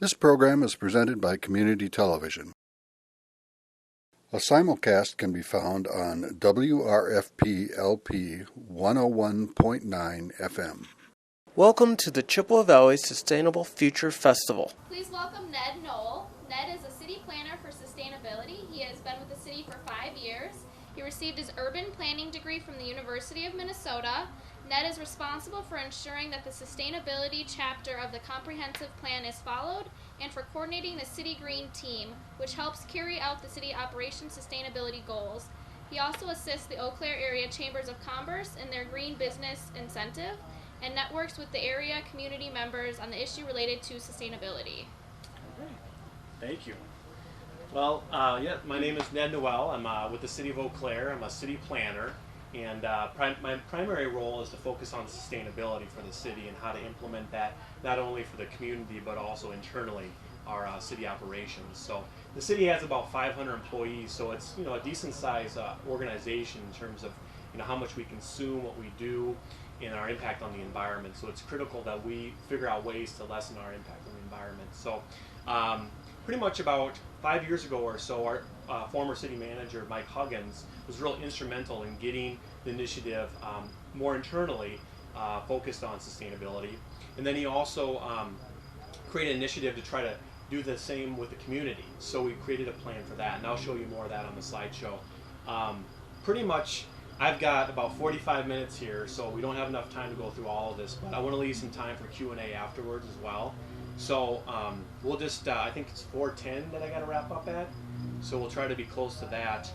This program is presented by Community Television. A simulcast can be found on WRFP-LP 101.9 FM. Welcome to the Chippewa Valley Sustainable Future Festival. Please welcome Ned Knoll. Ned is a city planner for sustainability. He has been with the city for 5 years. He received his urban planning degree from the University of Minnesota. Ned is responsible for ensuring that the sustainability chapter of the comprehensive plan is followed and for coordinating the City Green team, which helps carry out the city operations sustainability goals. He also assists the Eau Claire Area Chambers of Commerce in their Green Business Incentive and networks with the area community members on the issue related to sustainability. Okay. Thank you. Well, my name is Ned Noel. I'm with the City of Eau Claire. I'm a city planner. And my primary role is to focus on sustainability for the city and how to implement that not only for the community but also internally our city operations. So the city has about 500 employees, so it's a decent sized organization in terms of how much we consume, what we do, and our impact on the environment. So it's critical that we figure out ways to lessen our impact on the environment. So pretty much about 5 years ago or so, our former city manager, Mike Huggins, was real instrumental in getting the initiative more internally focused on sustainability. And then he also created an initiative to try to do the same with the community. So we created a plan for that, and I'll show you more of that on the slideshow. Pretty much, I've got about 45 minutes here, so we don't have enough time to go through all of this, but I want to leave some time for Q&A afterwards as well. So we'll just, I think it's 4:10 that I got to wrap up at, so we'll try to be close to that.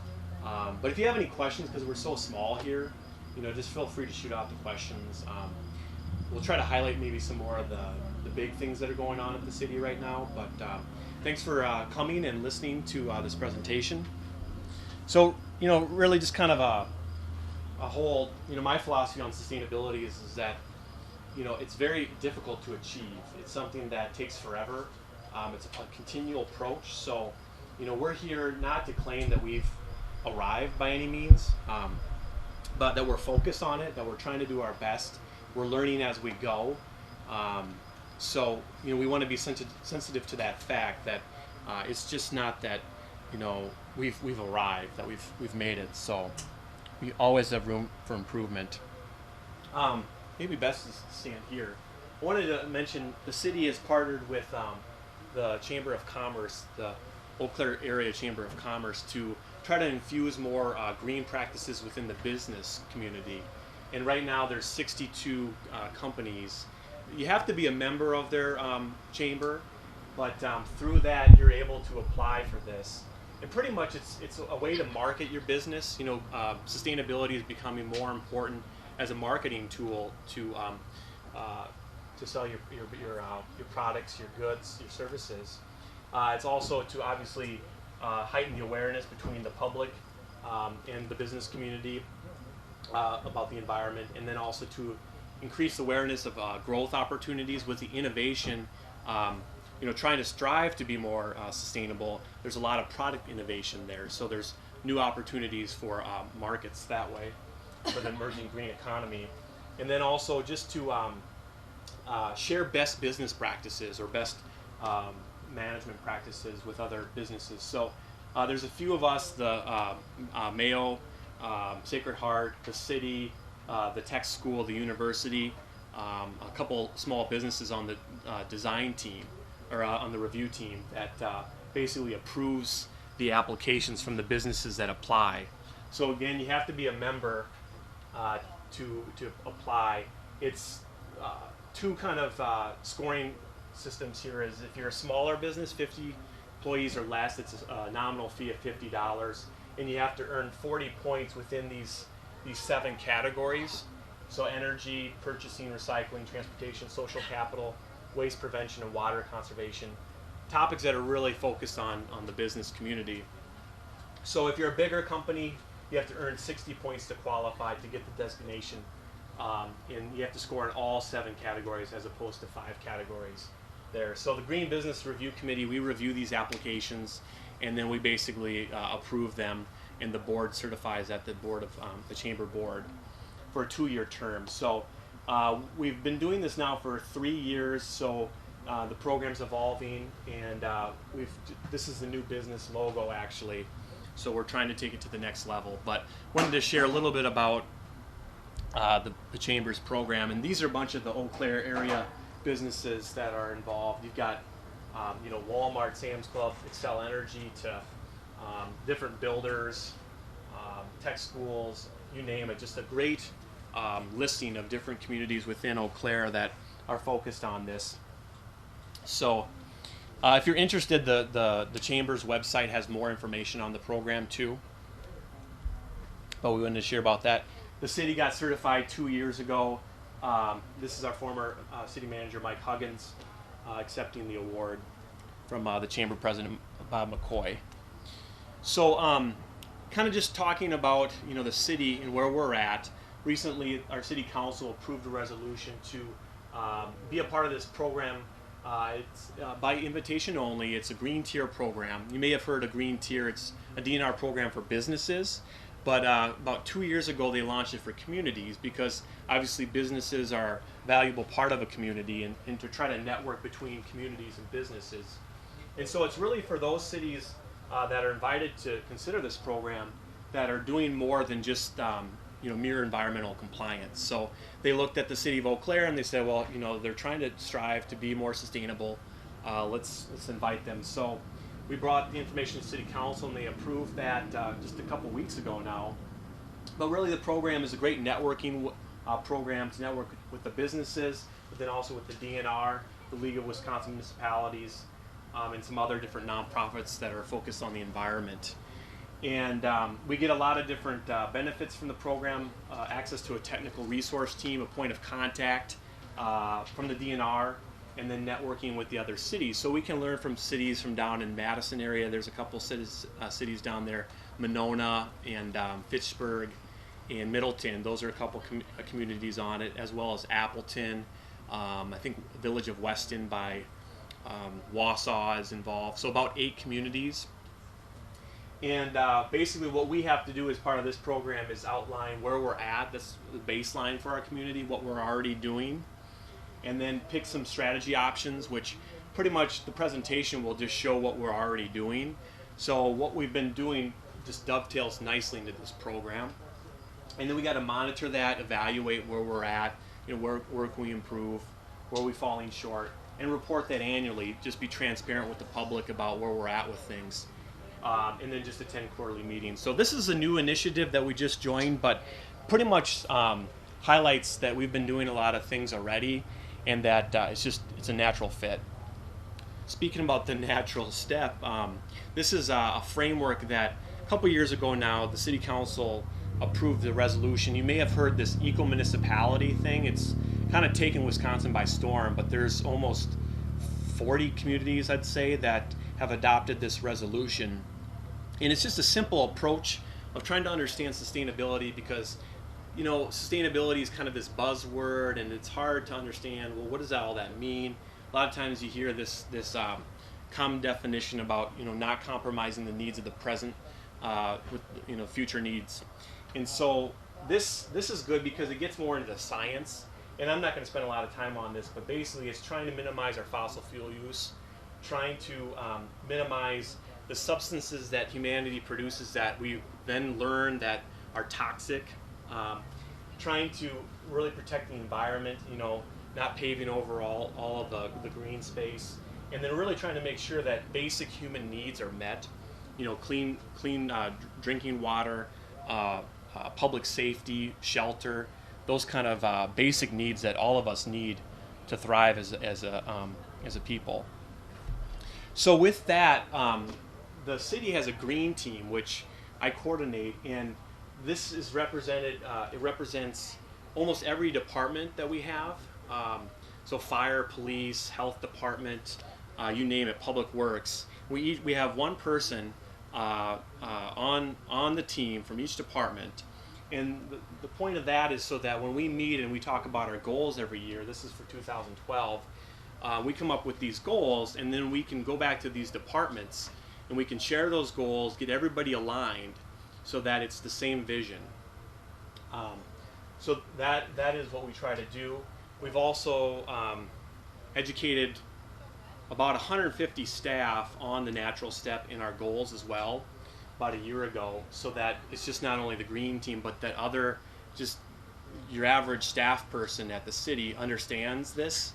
But if you have any questions, because we're so small here, just feel free to shoot out the questions. We'll try to highlight maybe some more of the big things that are going on at the city right now, but thanks for coming and listening to this presentation. So, really just kind of a whole, my philosophy on sustainability is that it's very difficult to achieve. It's something that takes forever. It's a continual approach. So, we're here not to claim that we've arrived by any means, but that we're focused on it, that we're trying to do our best. We're learning as we go. So, we want to be sensitive to that fact that it's just not that, we've arrived, that we've made it. So, we always have room for improvement. Maybe best to stand here. I wanted to mention the city has partnered with the Chamber of Commerce, the Eau Claire Area Chamber of Commerce, to try to infuse more green practices within the business community. And right now there's 62 companies. You have to be a member of their chamber, but through that you're able to apply for this. And pretty much it's a way to market your business. Sustainability is becoming more important as a marketing tool to sell your products, your goods, your services. It's also to obviously heighten the awareness between the public and the business community about the environment, and then also to increase awareness of growth opportunities with the innovation. Trying to strive to be more sustainable. There's a lot of product innovation there, so there's new opportunities for markets that way for the emerging green economy. And then also just to share best business practices or best management practices with other businesses. So there's a few of us, the Mayo, Sacred Heart, the city, the tech school, the university, a couple small businesses on the design team or on the review team that basically approves the applications from the businesses that apply. So again, you have to be a member to apply. It's two kind of scoring systems here. Is if you're a smaller business, 50 employees or less, it's a nominal fee of $50, and you have to earn 40 points within these 7 categories. So energy, purchasing, recycling, transportation, social capital, waste prevention, and water conservation. Topics that are really focused on the business community. So if you're a bigger company, you have to earn 60 points to qualify to get the designation, and you have to score in all 7 categories as opposed to 5 categories there. So the Green Business Review Committee, we review these applications, and then we basically approve them, and the board certifies at the board of the chamber board for a 2-year term. So we've been doing this now for 3 years, so The program's evolving, and this is the new business logo actually, so we're trying to take it to the next level. But wanted to share a little bit about the Chamber's program, and these are a bunch of the Eau Claire area businesses that are involved. You've got Walmart, Sam's Club, Excel Energy, to different builders, tech schools, you name it. Just a great listing of different communities within Eau Claire that are focused on this. So if you're interested, the Chamber's website has more information on the program too, but we wanted to share about that. The city got certified 2 years ago. This is our former city manager, Mike Huggins, accepting the award from the Chamber President, Bob McCoy. So kind of just talking about the city and where we're at. Recently, our city council approved a resolution to be a part of this program. It's by invitation only. It's a green tier program. You may have heard of green tier. It's a DNR program for businesses. But about 2 years ago, they launched it for communities, because obviously businesses are a valuable part of a community, and to try to network between communities and businesses. And so it's really for those cities that are invited to consider this program that are doing more than just mere environmental compliance. So they looked at the city of Eau Claire and they said, well, they're trying to strive to be more sustainable. Let's invite them. So we brought the information to City Council, and they approved that just a couple weeks ago now. But really, the program is a great networking program to network with the businesses, but then also with the DNR, the League of Wisconsin Municipalities, and some other different nonprofits that are focused on the environment. And we get a lot of different benefits from the program, access to a technical resource team, a point of contact from the DNR, and then networking with the other cities. So we can learn from cities from down in Madison area. There's a couple cities down there, Monona and Fitchburg and Middleton. Those are a couple communities on it, as well as Appleton. I think Village of Weston by Wausau is involved. So about 8 communities. And basically what we have to do as part of this program is outline where we're at, this the baseline for our community, what we're already doing, and then pick some strategy options, which pretty much the presentation will just show what we're already doing. So what we've been doing just dovetails nicely into this program. And then we got to monitor that, evaluate where we're at, where can we improve, where are we falling short, and report that annually. Just be transparent with the public about where we're at with things. And then just attend quarterly meetings. So this is a new initiative that we just joined, but pretty much highlights that we've been doing a lot of things already, and that it's a natural fit. Speaking about the natural step, this is a framework that a couple years ago now the City Council approved the resolution. You may have heard this eco-municipality thing. It's kind of taken Wisconsin by storm, but there's almost 40 communities, I'd say, that have adopted this resolution. And it's just a simple approach of trying to understand sustainability, because sustainability is kind of this buzzword, and it's hard to understand, well, what does all that mean? A lot of times you hear this common definition about not compromising the needs of the present with future needs. And so this is good because it gets more into the science, and I'm not going to spend a lot of time on this, but basically it's trying to minimize our fossil fuel use, trying to minimize the substances that humanity produces that we then learn that are toxic, trying to really protect the environment, not paving over all of the green space, and then really trying to make sure that basic human needs are met, clean drinking water, public safety, shelter, those kind of basic needs that all of us need to thrive as a people. So with that, the city has a green team which I coordinate, and this is represented. It represents almost every department that we have. So fire, police, health department, you name it, public works. We have one person on the team from each department, and the point of that is so that when we meet and we talk about our goals every year, this is for 2012, we come up with these goals, and then we can go back to these departments and we can share those goals, get everybody aligned so that it's the same vision. So that is what we try to do. We've also educated about 150 staff on the natural step in our goals as well about a year ago, so that it's just not only the green team, but that other, just your average staff person at the city understands this.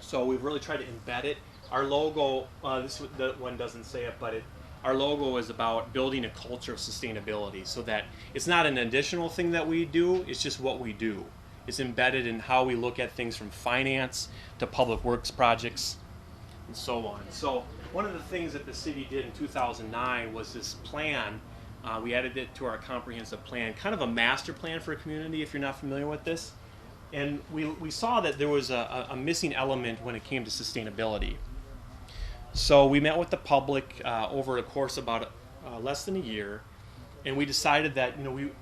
So we've really tried to embed it. Our logo, the one doesn't say it, but our logo is about building a culture of sustainability, so that it's not an additional thing that we do, it's just what we do. It's embedded in how we look at things from finance to public works projects and so on. So one of the things that the city did in 2009 was this plan. We added it to our comprehensive plan, kind of a master plan for a community, if you're not familiar with this. And we saw that there was a missing element when it came to sustainability. So we met with the public over the course of about less than a year, and we decided that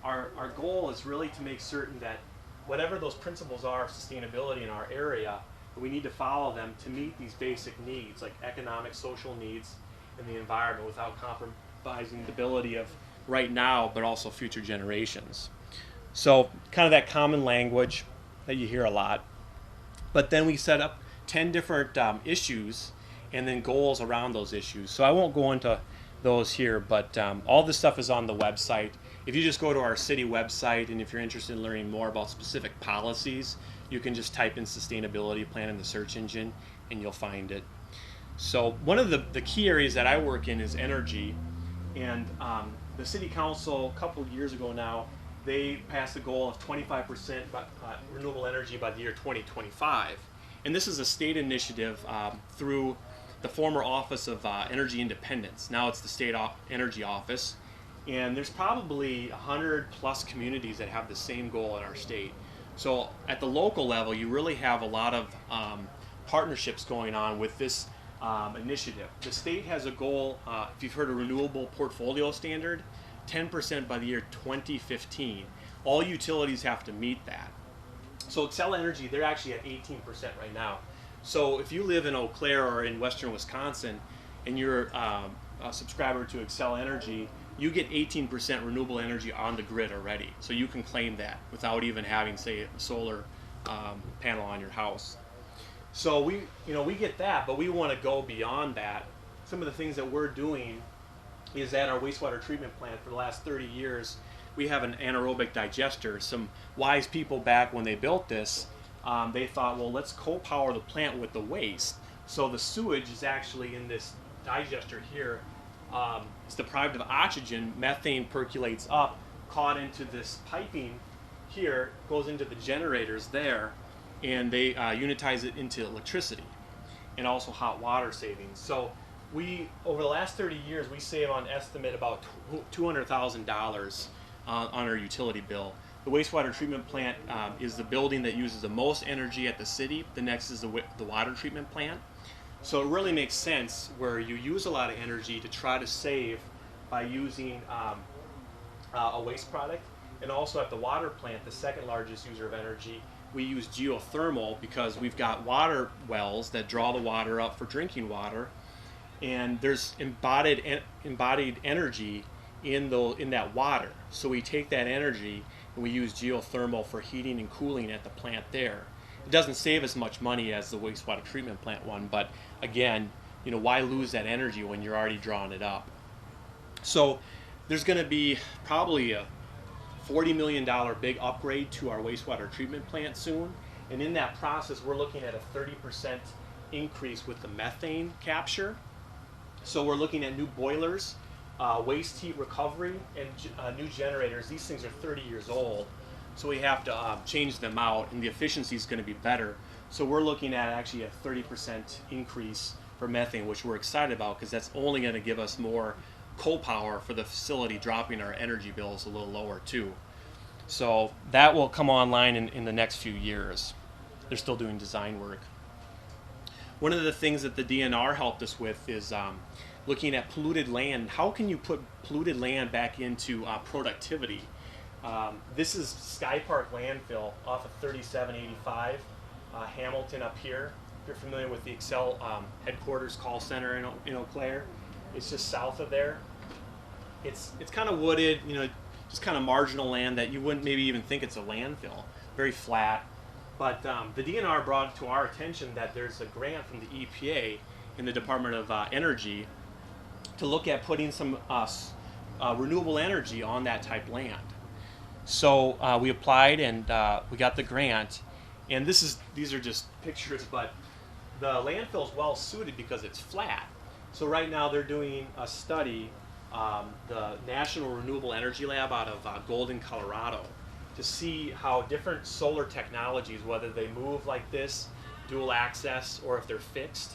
our goal is really to make certain that whatever those principles are of sustainability in our area, we need to follow them to meet these basic needs, like economic, social needs, and the environment, without compromising the ability of right now, but also future generations. So kind of that common language that you hear a lot. But then we set up 10 different issues and then goals around those issues. So I won't go into those here, but all this stuff is on the website. If you just go to our city website, and if you're interested in learning more about specific policies, you can just type in sustainability plan in the search engine and you'll find it. So one of the key areas that I work in is energy, and the city council a couple of years ago now, they passed a goal of 25% renewable energy by the year 2025. And this is a state initiative through the former Office of Energy Independence. Now it's the State Energy Office. And there's probably 100 plus communities that have the same goal in our state. So at the local level, you really have a lot of partnerships going on with this initiative. The state has a goal, if you've heard of renewable portfolio standard, 10% by the year 2015. All utilities have to meet that. So Xcel Energy, they're actually at 18% right now. So if you live in Eau Claire or in western Wisconsin and you're a subscriber to Xcel Energy, you get 18% renewable energy on the grid already. So you can claim that without even having, say, a solar panel on your house. So we get that, but we want to go beyond that. Some of the things that we're doing is at our wastewater treatment plant for the last 30 years, we have an anaerobic digester. Some wise people back when they built this, they thought, well, let's co-power the plant with the waste. So the sewage is actually in this digester here. It's deprived of oxygen, methane percolates up, caught into this piping here, goes into the generators there, and they unitize it into electricity and also hot water savings. So we, over the last 30 years, we save on estimate about $200,000 on our utility bill. The wastewater treatment plant is the building that uses the most energy at the city. The next is the water treatment plant. So it really makes sense where you use a lot of energy to try to save by using a waste product. And also at the water plant, the second largest user of energy, we use geothermal because we've got water wells that draw the water up for drinking water. And there's embodied energy in that water. So we take that energy and we use geothermal for heating and cooling at the plant there. It doesn't save as much money as the wastewater treatment plant one, but again, why lose that energy when you're already drawing it up? So there's going to be probably a $40 million big upgrade to our wastewater treatment plant soon, and in that process we're looking at a 30% increase with the methane capture. So we're looking at new boilers, waste heat recovery, and new generators. These things are 30 years old, so we have to change them out, and the efficiency is going to be better. So we're looking at actually a 30% increase for methane, which we're excited about because that's only going to give us more coal power for the facility, dropping our energy bills a little lower too. So that will come online in the next few years. They're still doing design work. One of the things that the DNR helped us with is looking at polluted land. How can you put polluted land back into productivity? This is Sky Park landfill off of 3785, Hamilton up here. If you're familiar with the Xcel headquarters call center in Eau Claire, it's just south of there. It's kind of wooded, just kind of marginal land that you wouldn't maybe even think it's a landfill. Very flat. But the DNR brought to our attention that there's a grant from the EPA in the Department of Energy to look at putting some renewable energy on that type land. So we applied and we got the grant. And these are just pictures, but the landfill is well suited because it's flat. So right now they're doing a study, the National Renewable Energy Lab out of Golden, Colorado, to see how different solar technologies, whether they move like this, dual access, or if they're fixed,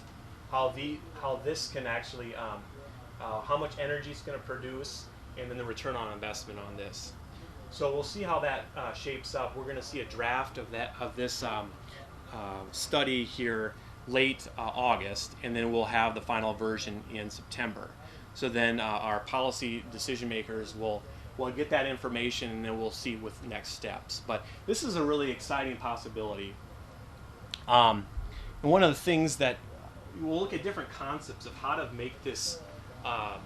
how this can actually, how much energy it's going to produce, and then the return on investment on this. So we'll see how that shapes up. We're going to see a draft of this study here late August, and then we'll have the final version in September. So then our policy decision makers will get that information, and then we'll see with next steps. But this is a really exciting possibility. And one of the things that we'll look at different concepts of how to make this a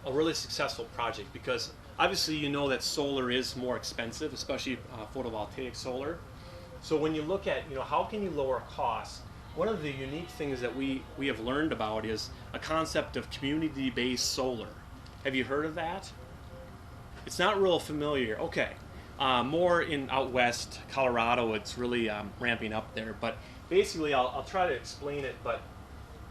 really successful project, because obviously you know that solar is more expensive, especially photovoltaic solar. So when you look at, how can you lower costs, one of the unique things that we have learned about is a concept of community-based solar. Have you heard of that? It's not real familiar. Okay. More in out west, Colorado, it's really ramping up there. But basically, I'll try to explain it. But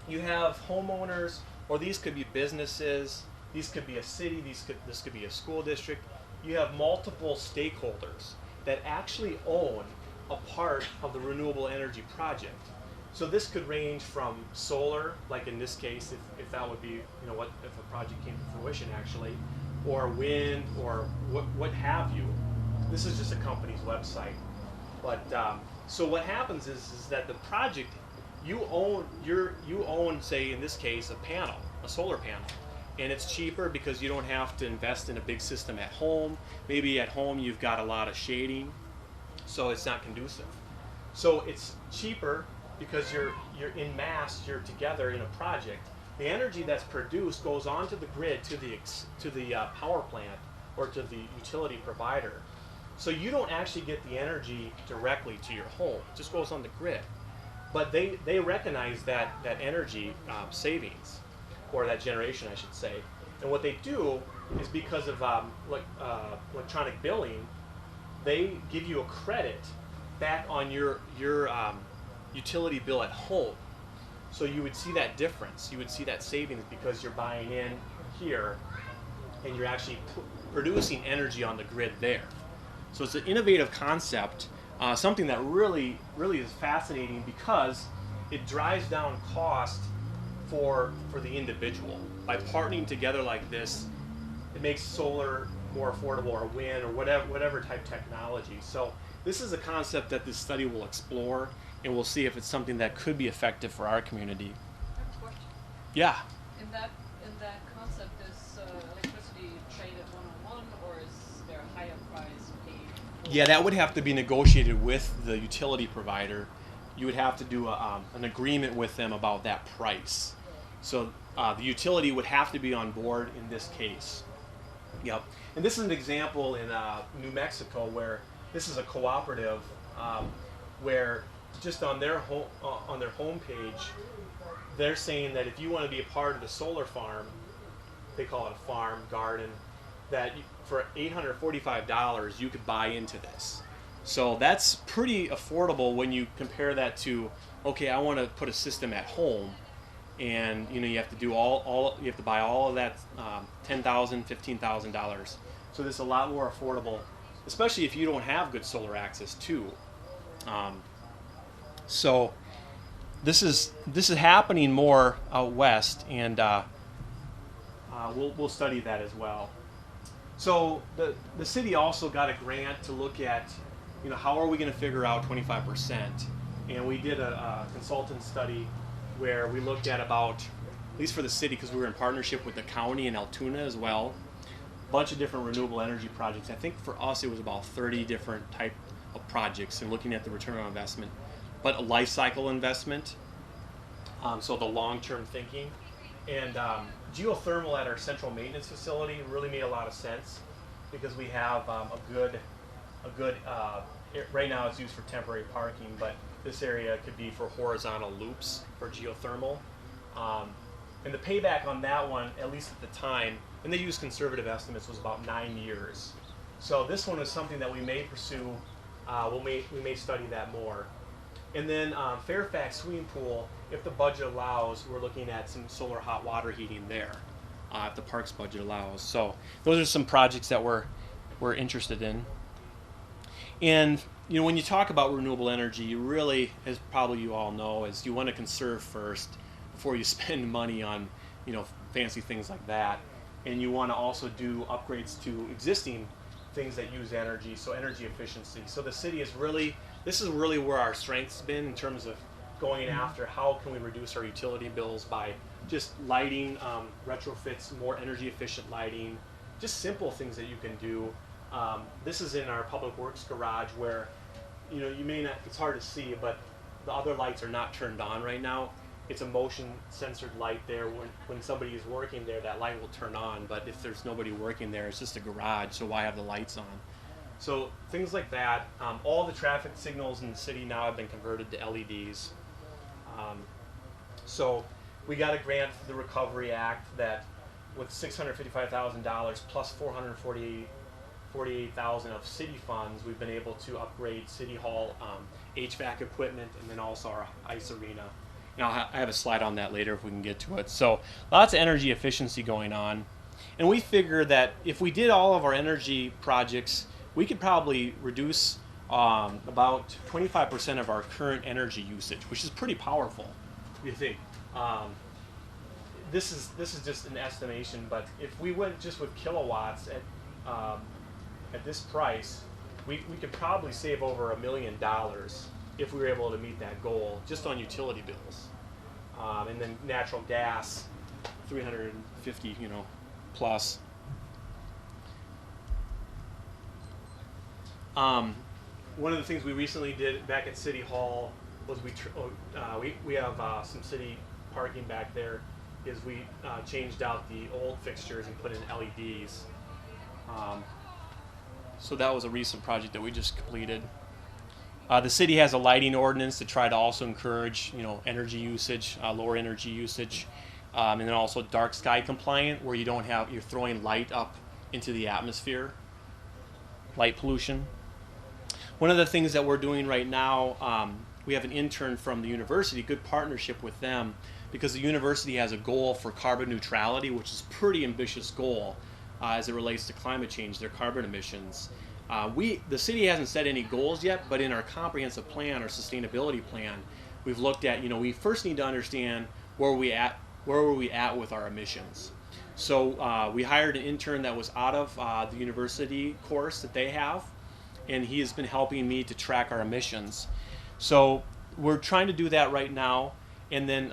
you have homeowners, or these could be businesses, these could be a city, this could be a school district. You have multiple stakeholders that actually own a part of the renewable energy project. So this could range from solar, like in this case, if that would be, if a project came to fruition actually, or wind, or what have you. This is just a company's website. But so what happens is that the project, you own, say in this case, a solar panel. And it's cheaper because you don't have to invest in a big system at home. Maybe at home you've got a lot of shading, so it's not conducive. So it's cheaper because you're in mass, you're together in a project. The energy that's produced goes onto the grid to the power plant or to the utility provider. So you don't actually get the energy directly to your home. It just goes on the grid. But they recognize that energy savings, or that generation, I should say. And what they do is, because of electronic billing, they give you a credit back on your utility bill at home. So you would see that difference. You would see that savings because you're buying in here and you're actually producing energy on the grid there. So it's an innovative concept, something that really is fascinating because it drives down cost for the individual. By partnering together like this, it makes solar more affordable, or wind, or whatever type technology. So this is a concept that this study will explore, and we'll see if it's something that could be effective for our community. I have a question. Yeah. In that concept, is electricity traded one-on-one, or is there a higher price paid? Yeah, that would have to be negotiated with the utility provider. You would have to do an agreement with them about that price. So the utility would have to be on board in this case. Yep. And this is an example in New Mexico, where this is a cooperative where just on their homepage, they're saying that if you want to be a part of the solar farm, they call it a farm, garden, that for $845 you could buy into this. So that's pretty affordable when you compare that to, okay, I want to put a system at home, and you have to do you have to buy all of that, $10,000, $15,000. So this is a lot more affordable, especially if you don't have good solar access too. So this is happening more out west, and we'll study that as well. So the city also got a grant to look at, how are we going to figure out 25%? And we did a consultant study where we looked at about, at least for the city, because we were in partnership with the county and Altoona as well, a bunch of different renewable energy projects. I think for us it was about 30 different type of projects, and looking at the return on investment, but a life cycle investment, so the long-term thinking. And geothermal at our central maintenance facility really made a lot of sense, because we have a good right now it's used for temporary parking, but this area could be for horizontal loops for geothermal. And the payback on that one, at least at the time, and they used conservative estimates, was about 9 years. So this one is something that we may pursue. We may study that more. And then Fairfax swimming pool, if the budget allows, we're looking at some solar hot water heating there, if the park's budget allows. So those are some projects that we're interested in. And when you talk about renewable energy, you really, as probably you all know, is you want to conserve first before you spend money on fancy things like that. And you want to also do upgrades to existing things that use energy, so energy efficiency. So the city is really, this is really where our strength's been in terms of going after how can we reduce our utility bills by just lighting, retrofits, more energy efficient lighting, just simple things that you can do. This is in our public works garage where you may not, it's hard to see, but the other lights are not turned on right now. It's a motion censored light there. When somebody is working there, that light will turn on, but if there's nobody working there, it's just a garage, so why have the lights on? So things like that. All the traffic signals in the city now have been converted to LEDs. So we got a grant for the Recovery Act that with $655,000 plus $448,000 of city funds, we've been able to upgrade City Hall HVAC equipment and then also our ice arena. I have a slide on that later if we can get to it. So lots of energy efficiency going on. And we figure that if we did all of our energy projects, we could probably reduce about 25% of our current energy usage, which is pretty powerful, if you think. This is just an estimation, but if we went just with kilowatts at this price, we could probably save over $1 million if we were able to meet that goal just on utility bills. And then natural gas, 350, plus. One of the things we recently did back at City Hall was we have some city parking back there. Is we changed out the old fixtures and put in LEDs. So that was a recent project that we just completed. The city has a lighting ordinance to try to also encourage, energy usage, lower energy usage, and then also dark sky compliant, where you're throwing light up into the atmosphere, light pollution. One of the things that we're doing right now, we have an intern from the university, good partnership with them, because the university has a goal for carbon neutrality, which is a pretty ambitious goal as it relates to climate change, their carbon emissions. The city hasn't set any goals yet, but in our comprehensive plan, our sustainability plan, we've looked at, we first need to understand where were we at with our emissions. So we hired an intern that was out of the university course that they have, and he has been helping me to track our emissions. So we're trying to do that right now and then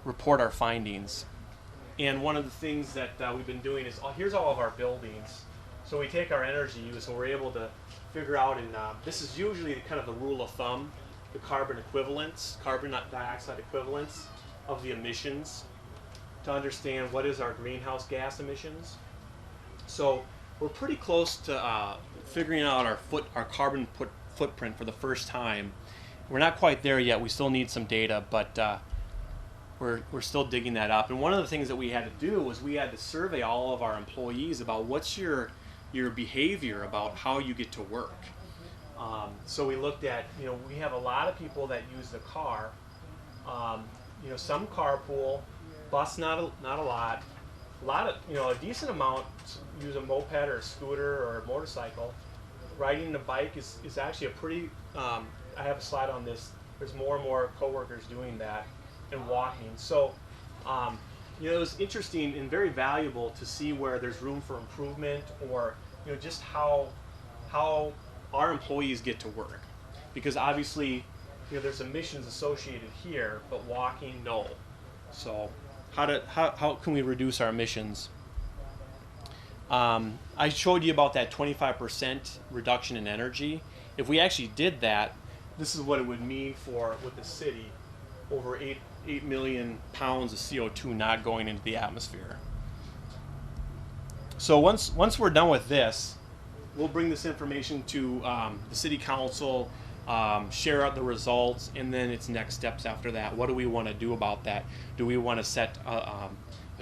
report our findings. And one of the things that we've been doing is, here's all of our buildings. So we take our energy use and we're able to figure out, and this is usually kind of the rule of thumb, the carbon dioxide equivalents of the emissions to understand what is our greenhouse gas emissions. So we're pretty close to figuring out our carbon footprint for the first time. We're not quite there yet. We still need some data, but we're still digging that up. And one of the things that we had to do was we had to survey all of our employees about what's your behavior about how you get to work. So we looked at, we have a lot of people that use the car. Some carpool, bus not a lot. A lot of, a decent amount use a moped or a scooter or a motorcycle. Riding the bike is actually a pretty, I have a slide on this. There's more and more coworkers doing that, and walking. So, it was interesting and very valuable to see where there's room for improvement, or just how our employees get to work, because obviously there's emissions associated here, but walking, no. So how can we reduce our emissions? I showed you about that 25% reduction in energy. If we actually did that, this is what it would mean with the city, over 8 million pounds of CO2 not going into the atmosphere. So once we're done with this, we'll bring this information to the city council, share out the results, and then it's next steps after that. What do we want to do about that? Do we want to set a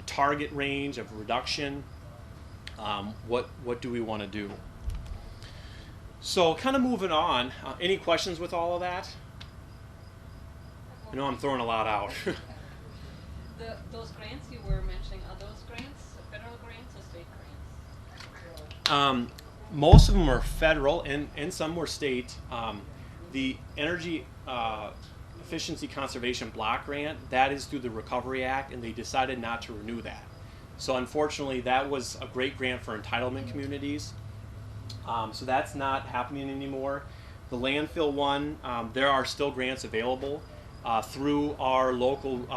target range of reduction? What do we want to do? So kind of moving on, any questions with all of that? I know I'm throwing a lot out. Those grants you were mentioning, are those grants federal grants or state grants? Most of them are federal and some were state. The Energy Efficiency Conservation Block Grant, that is through the Recovery Act, and they decided not to renew that. So unfortunately, that was a great grant for entitlement communities. So that's not happening anymore. The landfill one, there are still grants available through our local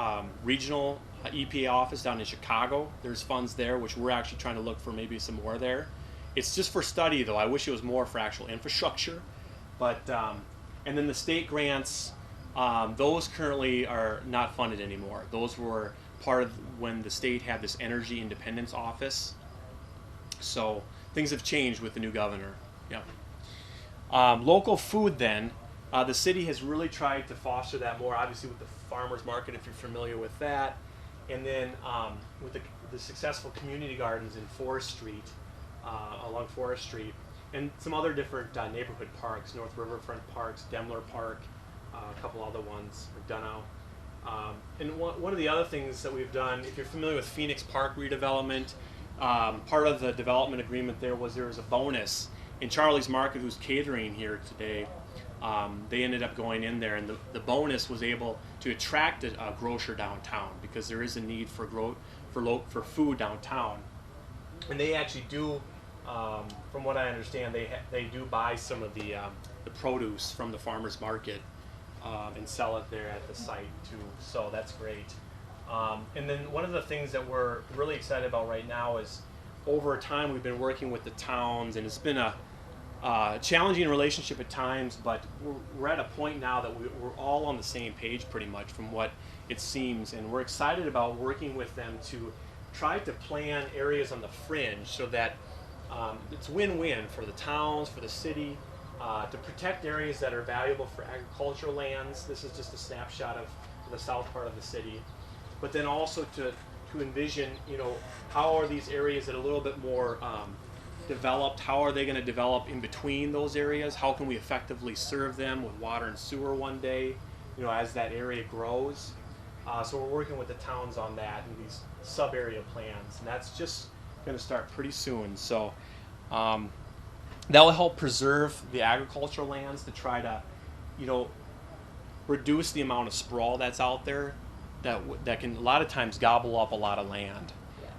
regional EPA office down in Chicago. There's funds there, which we're actually trying to look for maybe some more there. It's just for study, though. I wish it was more for actual infrastructure. But and then the state grants, those currently are not funded anymore. Those were part of when the state had this energy independence office. So things have changed with the new governor. Yeah. Local food then, the city has really tried to foster that more, obviously with the farmers market, if you're familiar with that. And then with the successful community gardens in Forest Street, along Forest Street, and some other different neighborhood parks, North Riverfront Parks, Demler Park, a couple other ones, Dunnow. And one of the other things that we've done, if you're familiar with Phoenix Park redevelopment, part of the development agreement there was a bonus. In Charlie's Market, who's catering here today, they ended up going in there, and the bonus was able to attract a grocer downtown because there is a need for food downtown. And they actually do, from what I understand, they do buy some of the produce from the farmers market and sell it there at the site too. So that's great. And then one of the things that we're really excited about right now is, over time we've been working with the towns, and it's been a challenging relationship at times, but we're at a point now that we're all on the same page pretty much from what it seems, and we're excited about working with them to try to plan areas on the fringe so that it's win-win for the towns, for the city, to protect areas that are valuable for agricultural lands. This is just a snapshot of the south part of the city, but then also to envision, how are these areas that are a little bit more developed, how are they going to develop in between those areas? How can we effectively serve them with water and sewer one day, as that area grows? So we're working with the towns on that and these sub-area plans, and that's just going to start pretty soon. So that will help preserve the agricultural lands to try to, reduce the amount of sprawl that's out there that can a lot of times gobble up a lot of land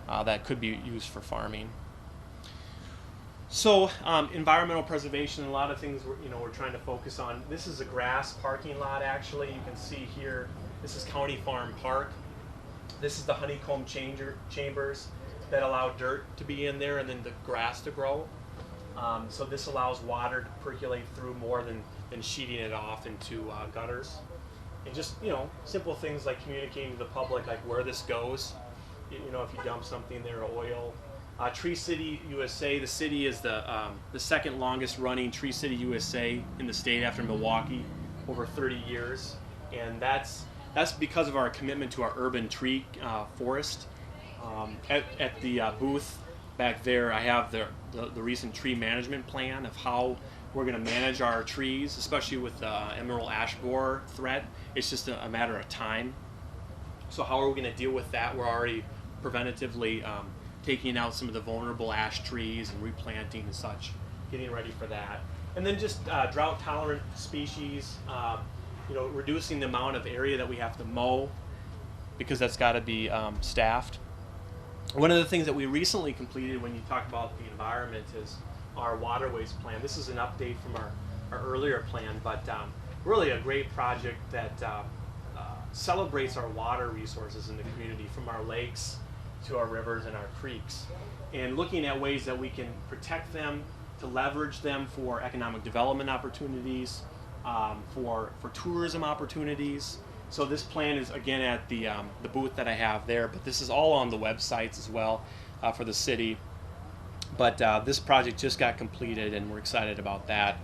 that could be used for farming. So environmental preservation, a lot of things we're trying to focus on. This is a grass parking lot, actually. You can see here, this is County Farm Park. This is the honeycomb chambers that allow dirt to be in there and then the grass to grow. So this allows water to percolate through more than sheeting it off into gutters. And just, simple things like communicating to the public, like where this goes. If you dump something there, oil. Tree City USA, the city is the second longest running Tree City USA in the state after Milwaukee, over 30 years. And that's because of our commitment to our urban tree forest. At the booth back there, I have the recent tree management plan of how we're going to manage our trees, especially with the emerald ash borer threat. It's just a matter of time. So how are we going to deal with that? We're already preventatively taking out some of the vulnerable ash trees and replanting and such, getting ready for that. And then just drought tolerant species, reducing the amount of area that we have to mow, because that's got to be staffed. One of the things that we recently completed when you talk about the environment is our Waterways Plan. This is an update from our earlier plan, but really a great project that celebrates our water resources in the community, from our lakes to our rivers and our creeks, and looking at ways that we can protect them, to leverage them for economic development opportunities, for tourism opportunities. So this plan is again at the booth that I have there, but this is all on the websites as well for the city. But this project just got completed, and we're excited about that.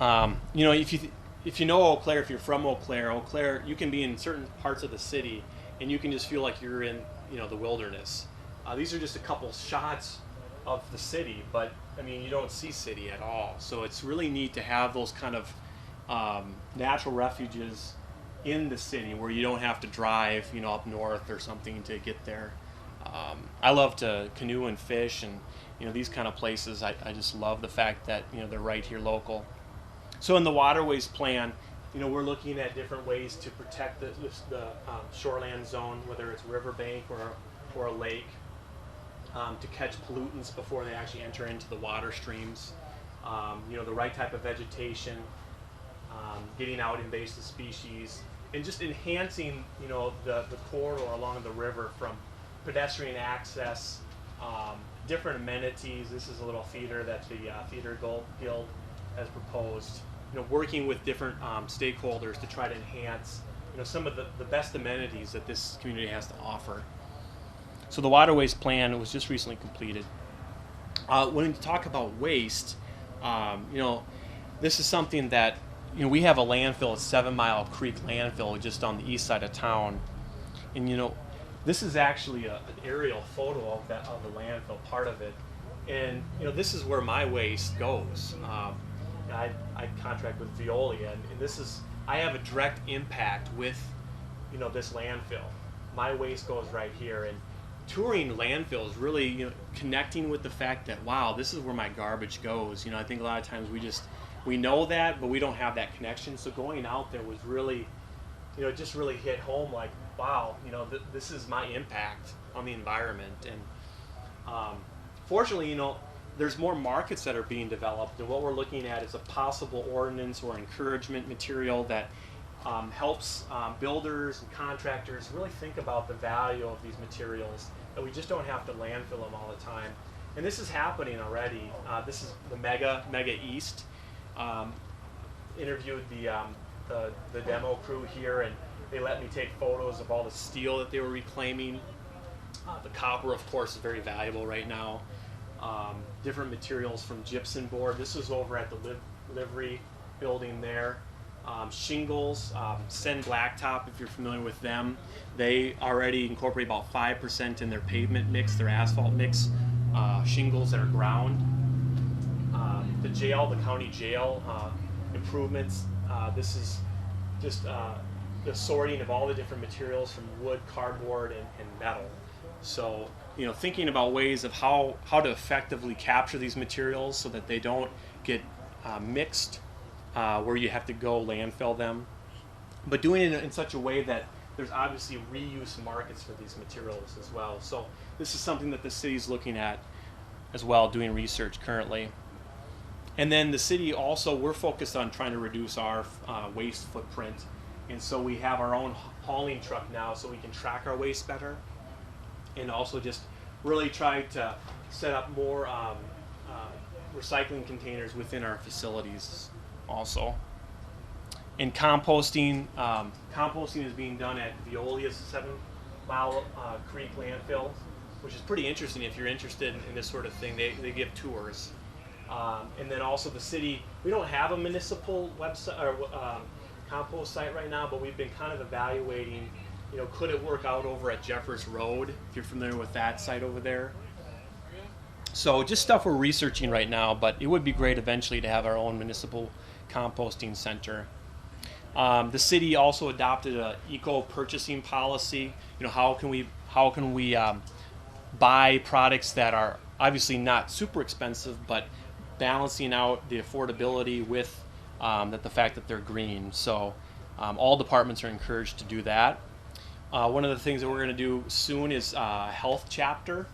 You know, if you know Eau Claire, if you're from Eau Claire, you can be in certain parts of the city, and you can just feel like you're in, you know, the wilderness. These are just a couple shots of the city, but I mean, you don't see city at all. So it's really neat to have those kind of natural refuges in the city where you don't have to drive, you know, up north or something to get there. I love to canoe and fish, and you know, these kind of places. I just love the fact that, you know, they're right here local. So in the Waterways Plan, you know, we're looking at different ways to protect the shoreland zone, whether it's riverbank or a lake, to catch pollutants before they actually enter into the water streams. You know, the right type of vegetation, getting out invasive species, and just enhancing, you know, the corridor along the river from pedestrian access, different amenities. This is a little feeder that the Theater Guild has proposed. You know, working with different stakeholders to try to enhance, you know, some of the best amenities that this community has to offer. So the Waterways Plan was just recently completed. When we talk about waste, you know, this is something that, you know, we have a landfill at 7 Mile Creek landfill just on the east side of town, and you know, this is actually an aerial photo of the landfill, part of it, and you know, this is where my waste goes. I contract with Veolia, and this is, I have a direct impact with, you know, this landfill. My waste goes right here, and touring landfills really, you know, connecting with the fact that, wow, this is where my garbage goes. You know, I think a lot of times we know that, but we don't have that connection. So going out there was really, you know, just really hit home, like, wow, you know, this is my impact on the environment. And fortunately, you know, there's more markets that are being developed, and what we're looking at is a possible ordinance or encouragement material that helps builders and contractors really think about the value of these materials, that we just don't have to landfill them all the time. And this is happening already. This is the Mega East. Interviewed the demo crew here, and they let me take photos of all the steel that they were reclaiming. The copper, of course, is very valuable right now. Different materials from gypsum board. This was over at the livery building there. Shingles, Sen Blacktop, if you're familiar with them, they already incorporate about 5% in their pavement mix, their asphalt mix, shingles that are ground. The jail, the county jail improvements, this is just the sorting of all the different materials from wood, cardboard, and metal. So, you know, thinking about ways of how to effectively capture these materials so that they don't get mixed, where you have to go landfill them, but doing it in such a way that there's obviously reuse markets for these materials as well. So this is something that the city's looking at as well, doing research currently. And then the city also, we're focused on trying to reduce our waste footprint, and so we have our own hauling truck now so we can track our waste better, and also just really try to set up more recycling containers within our facilities also. And composting, composting is being done at Veolia's 7 Mile Creek landfill, which is pretty interesting if you're interested in this sort of thing. They give tours. And then also the city, we don't have a municipal website or compost site right now, but we've been kind of evaluating, you know, could it work out over at Jeffers Road, if you're familiar with that site over there. So just stuff we're researching right now, but it would be great eventually to have our own municipal composting center. The city also adopted a eco purchasing policy. You know, how can we buy products that are obviously not super expensive, but balancing out the affordability with the fact that they're green. So all departments are encouraged to do that. One of the things that we're going to do soon is a health chapter.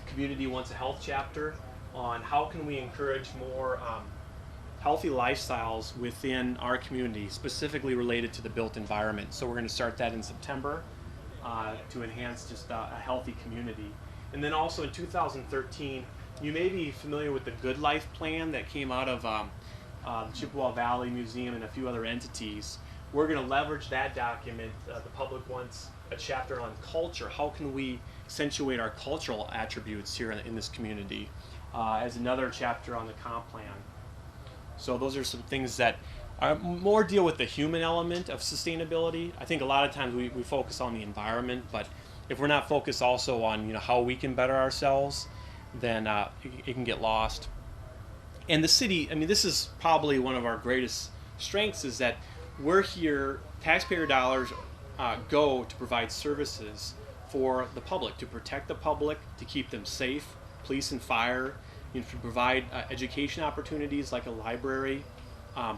Community wants a health chapter on how can we encourage more healthy lifestyles within our community, specifically related to the built environment. So we're going to start that in September to enhance just a healthy community. And then also in 2013, you may be familiar with the Good Life Plan that came out of the Chippewa Valley Museum and a few other entities. we're going to leverage that document. The public wants a chapter on culture. How can we accentuate our cultural attributes here in this community? As another chapter on the comp plan. So those are some things that are more deal with the human element of sustainability. I think a lot of times we focus on the environment, but if we're not focused also on how we can better ourselves, then it can get lost. And the city, I mean, this is probably one of our greatest strengths, is that we're here, taxpayer dollars go to provide services for the public, to protect the public, to keep them safe, police and fire, to provide education opportunities like a library,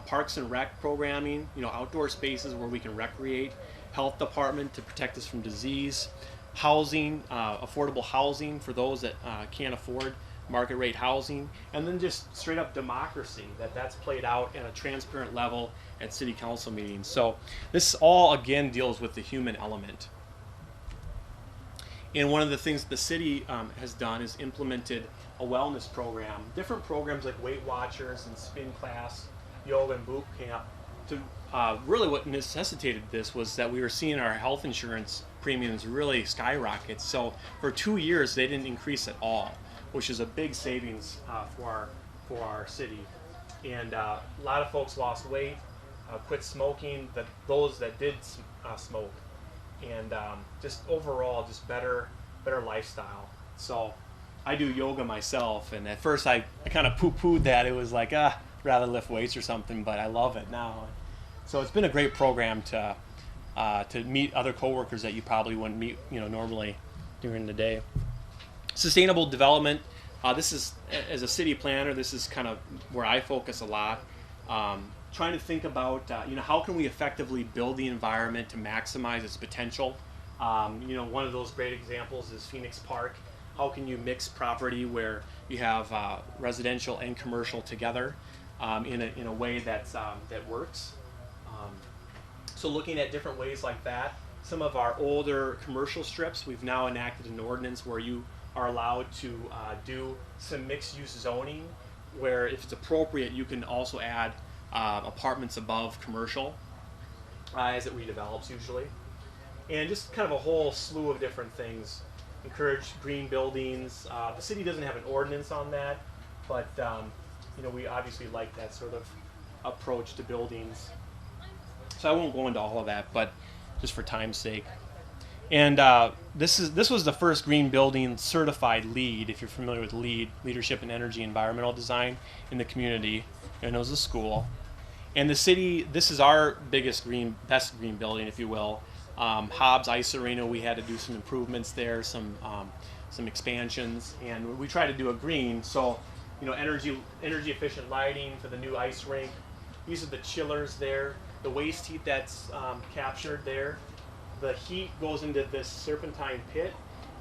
parks and rec programming, outdoor spaces where we can recreate, health department to protect us from disease, housing, affordable housing for those that can't afford market rate housing, and then just straight up democracy, that's played out at a transparent level at city council meetings. So this all again deals with the human element. And one of the things the city has done is implemented a wellness program, different programs like Weight Watchers and spin class, yoga and boot camp. To really what necessitated this was that we were seeing our health insurance premiums really skyrocket. So for 2 years they didn't increase at all, which is a big savings for our city. And a lot of folks lost weight, quit smoking. Those that did smoke, and just overall just better lifestyle. So I do yoga myself, and at first I kind of poo-pooed that. It was like rather lift weights or something, but I love it now. So it's been a great program to meet other coworkers that you probably wouldn't meet normally during the day. Sustainable development. This is, as a city planner, this is kind of where I focus a lot. Trying to think about how can we effectively build the environment to maximize its potential. One of those great examples is Phoenix Park. How can you mix property where you have residential and commercial together in a way that works? So looking at different ways like that. Some of our older commercial strips, we've now enacted an ordinance where you are allowed to do some mixed-use zoning, where if it's appropriate, you can also add apartments above commercial as it redevelops usually. And just kind of a whole slew of different things. Encourage green buildings. The city doesn't have an ordinance on that, but we obviously like that sort of approach to buildings. So I won't go into all of that, but just for time's sake. And this was the first green building certified LEED, if you're familiar with LEED, Leadership in Energy Environmental Design, in the community. And it was a school. And the city, this is our best green building, if you will. Hobbs Ice Arena, we had to do some improvements there, some expansions, and we tried to do a green. So, energy efficient lighting for the new ice rink. These are the chillers there. The waste heat that's captured there. The heat goes into this serpentine pit,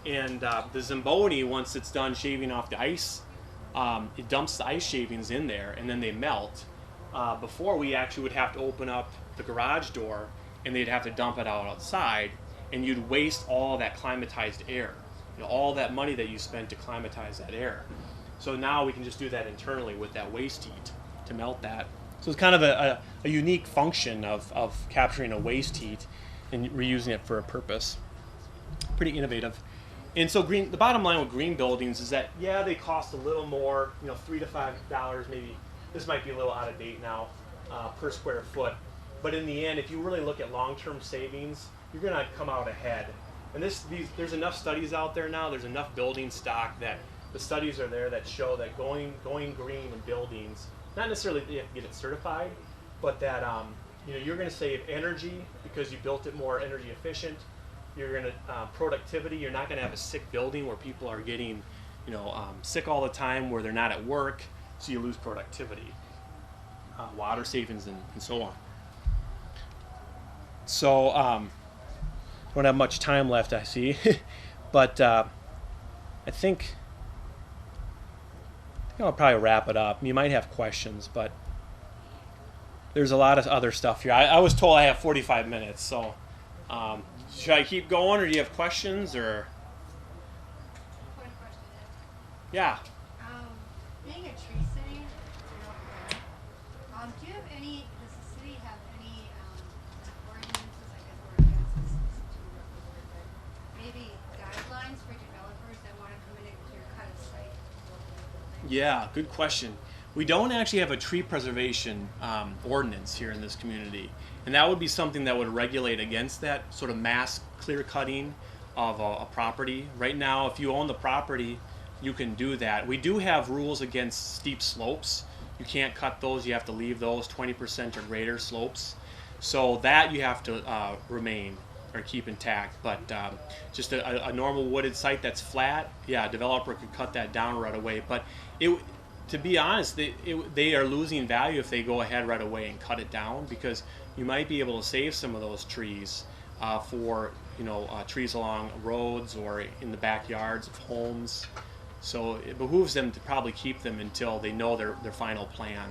and the Zamboni, once it's done shaving off the ice, it dumps the ice shavings in there, and then they melt. Before, we actually would have to open up the garage door, and they'd have to dump it out outside, and you'd waste all that climatized air, all that money that you spent to climatize that air. So now we can just do that internally with that waste heat to melt that. So it's kind of a unique function of capturing a waste heat and reusing it for a purpose. Pretty innovative. And so the bottom line with green buildings is that, yeah, they cost a little more, $3 to $5 maybe. This might be a little out of date now, per square foot. But in the end, if you really look at long-term savings, you're going to come out ahead. And there's enough studies out there now, there's enough building stock that the studies are there that show that going green in buildings, not necessarily that you have to get it certified, but that you're going to save energy because you built it more energy efficient. You're going to productivity. You're not going to have a sick building where people are getting sick all the time, where they're not at work, so you lose productivity, water savings, and so on. So I don't have much time left, I see, but I think I'll probably wrap it up. You might have questions, but there's a lot of other stuff here. I was told I have 45 minutes, so should I keep going, or do you have questions, or? One question. Yeah. Being a tree city, does the city have any Yeah, good question. We don't actually have a tree preservation ordinance here in this community, and that would be something that would regulate against that sort of mass clear cutting of a property. Right now, if you own the property, you can do that. We do have rules against steep slopes. You can't cut those. You have to leave those 20% or greater slopes. So that you have to remain or keep intact. But just a normal wooded site that's flat, yeah, a developer could cut that down right away. But to be honest, they are losing value if they go ahead right away and cut it down, because you might be able to save some of those trees for trees along roads or in the backyards of homes. So it behooves them to probably keep them until they know their final plan.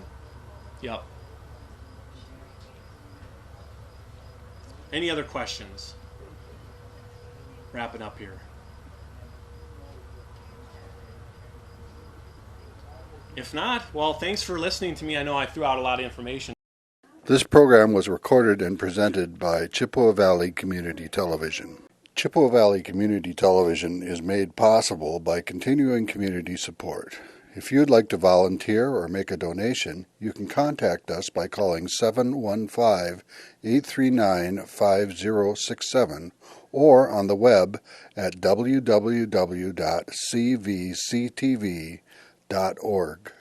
Yep. Any other questions? Wrapping up here. If not, well, thanks for listening to me. I know I threw out a lot of information. This program was recorded and presented by Chippewa Valley Community Television. Chippewa Valley Community Television is made possible by continuing community support. If you'd like to volunteer or make a donation, you can contact us by calling 715-839-5067 or on the web at www.cvctv.org.